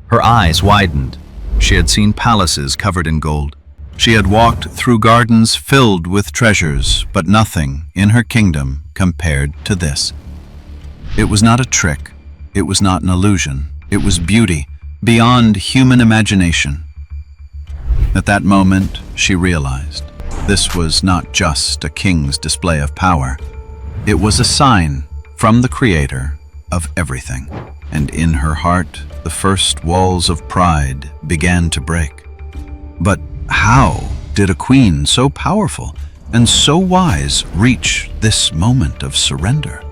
Her eyes widened. She had seen palaces covered in gold. She had walked through gardens filled with treasures, but nothing in her kingdom compared to this. It was not a trick. It was not an illusion. It was beauty beyond human imagination. At that moment, she realized this was not just a king's display of power. It was a sign from the Creator of everything. And in her heart, the first walls of pride began to break. But how did a queen so powerful and so wise reach this moment of surrender?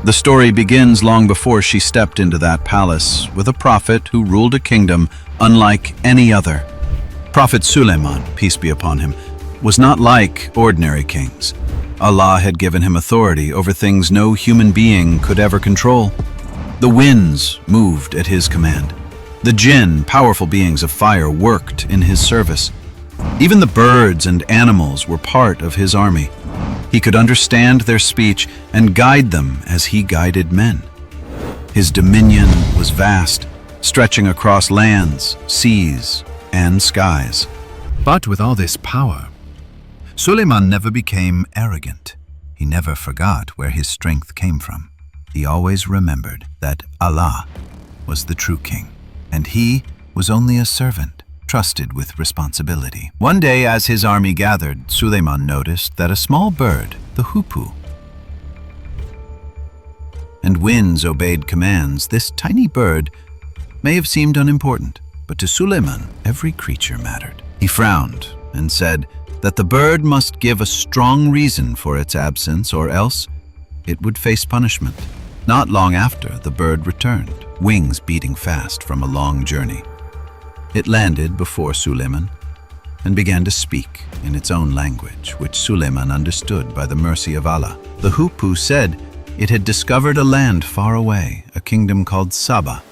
The story begins long before she stepped into that palace with a prophet who ruled a kingdom unlike any other. Prophet Sulaiman, peace be upon him, was not like ordinary kings. Allah had given him authority over things no human being could ever control. The winds moved at his command. The Jinn, powerful beings of fire, worked in his service. Even the birds and animals were part of his army. He could understand their speech and guide them as he guided men. His dominion was vast, stretching across lands, seas, and skies. But with all this power, Sulaiman never became arrogant. He never forgot where his strength came from. He always remembered that Allah was the true king, and he was only a servant, trusted with responsibility. One day, as his army gathered, Sulaiman noticed that a small bird, the hoopoe, and winds obeyed commands. This tiny bird may have seemed unimportant, but to Sulaiman, every creature mattered. He frowned and said that the bird must give a strong reason for its absence, or else it would face punishment. Not long after, the bird returned, wings beating fast from a long journey. It landed before Sulaiman and began to speak in its own language, which Sulaiman understood by the mercy of Allah. The hoopoe said it had discovered a land far away, a kingdom called Saba.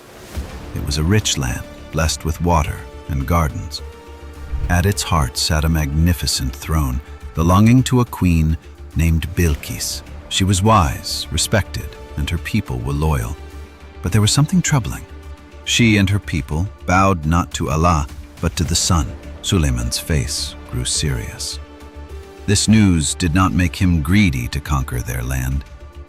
It was a rich land, blessed with water and gardens. At its heart sat a magnificent throne, belonging to a queen named Bilqis. She was wise, respected, and her people were loyal. But there was something troubling. She and her people bowed not to Allah, but to the sun. Sulaiman's face grew serious. This news did not make him greedy to conquer their land.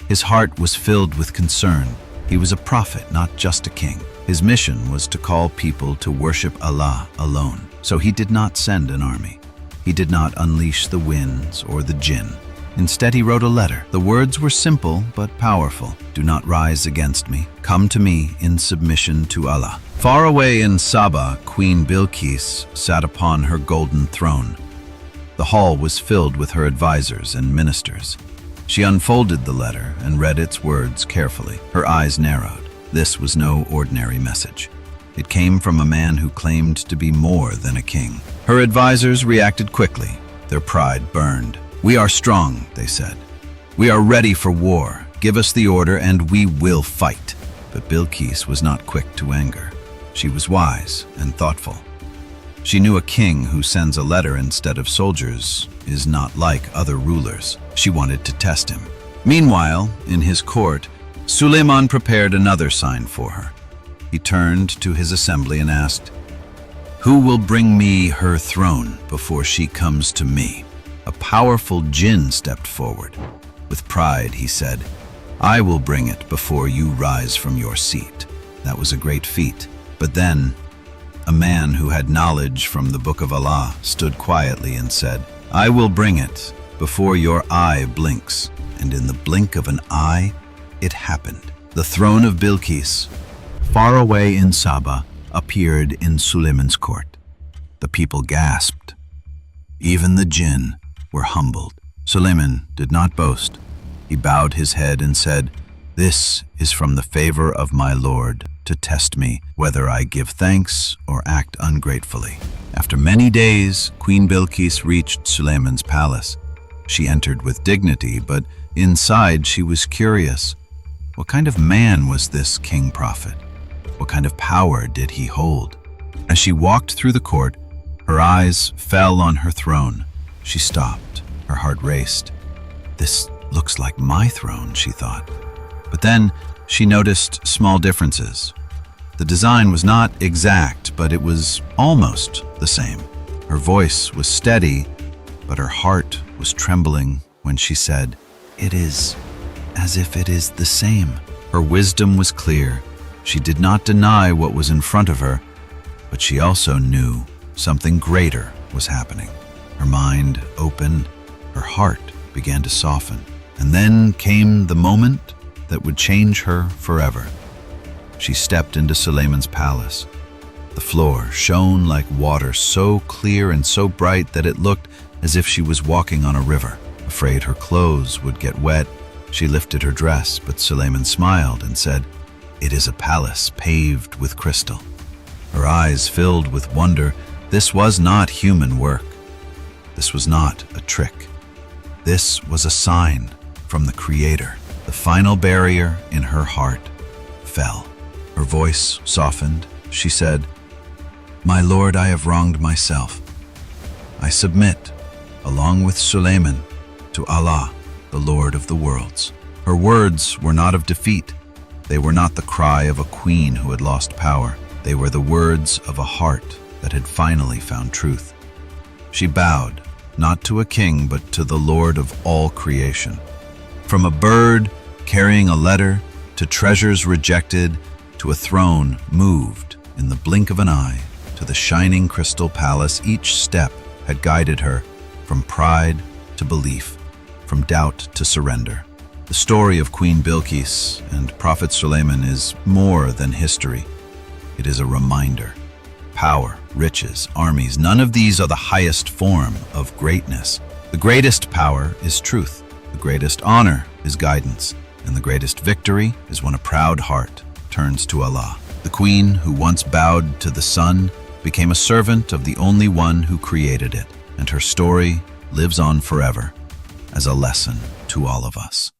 His heart was filled with concern. He was a prophet, not just a king. His mission was to call people to worship Allah alone. So he did not send an army. He did not unleash the winds or the Jinn. Instead, he wrote a letter. The words were simple but powerful. Do not rise against me. Come to me in submission to Allah. Far away in Saba, Queen Bilqis sat upon her golden throne. The hall was filled with her advisors and ministers. She unfolded the letter and read its words carefully. Her eyes narrowed. This was no ordinary message. It came from a man who claimed to be more than a king. Her advisors reacted quickly. Their pride burned. We are strong, they said. We are ready for war. Give us the order and we will fight. But Bilqis was not quick to anger. She was wise and thoughtful. She knew a king who sends a letter instead of soldiers is not like other rulers. She wanted to test him. Meanwhile, in his court, Sulaiman prepared another sign for her. He turned to his assembly and asked, "Who will bring me her throne before she comes to me?" A powerful Jinn stepped forward. With pride, he said, "I will bring it before you rise from your seat." That was a great feat. But then, a man who had knowledge from the Book of Allah stood quietly and said, "I will bring it before your eye blinks." And in the blink of an eye, it happened. The throne of Bilqis, far away in Saba, appeared in Sulaiman's court. The people gasped. Even the Jinn were humbled. Sulaiman did not boast. He bowed his head and said, "This is from the favor of my Lord to test me whether I give thanks or act ungratefully." After many days, Queen Bilqis reached Sulaiman's palace. She entered with dignity, but inside she was curious. What kind of man was this king prophet? What kind of power did he hold? As she walked through the court, her eyes fell on her throne. She stopped. Her heart raced. This looks like my throne, she thought. But then she noticed small differences. The design was not exact, but it was almost the same. Her voice was steady, but her heart was trembling when she said, "It is as if it is the same." Her wisdom was clear. She did not deny what was in front of her, but she also knew something greater was happening. Her mind opened, her heart began to soften, and then came the moment that would change her forever. She stepped into Sulaiman's palace. The floor shone like water, so clear and so bright that it looked as if she was walking on a river. Afraid her clothes would get wet, she lifted her dress, but Sulaiman smiled and said, "It is a palace paved with crystal." Her eyes filled with wonder. This was not human work. This was not a trick. This was a sign from the Creator. The final barrier in her heart fell. Her voice softened. She said, "My Lord, I have wronged myself. I submit, along with Sulaiman, to Allah, the Lord of the worlds." Her words were not of defeat. They were not the cry of a queen who had lost power. They were the words of a heart that had finally found truth. She bowed, not to a king, but to the Lord of all creation. From a bird carrying a letter, to treasures rejected, to a throne moved in the blink of an eye, to the shining crystal palace, each step had guided her from pride to belief, from doubt to surrender. The story of Queen Bilqis and Prophet Sulaiman is more than history. It is a reminder. Power, riches, armies, none of these are the highest form of greatness. The greatest power is truth. The greatest honor is guidance. And the greatest victory is when a proud heart turns to Allah. The queen who once bowed to the sun became a servant of the only one who created it, and her story lives on forever as a lesson to all of us.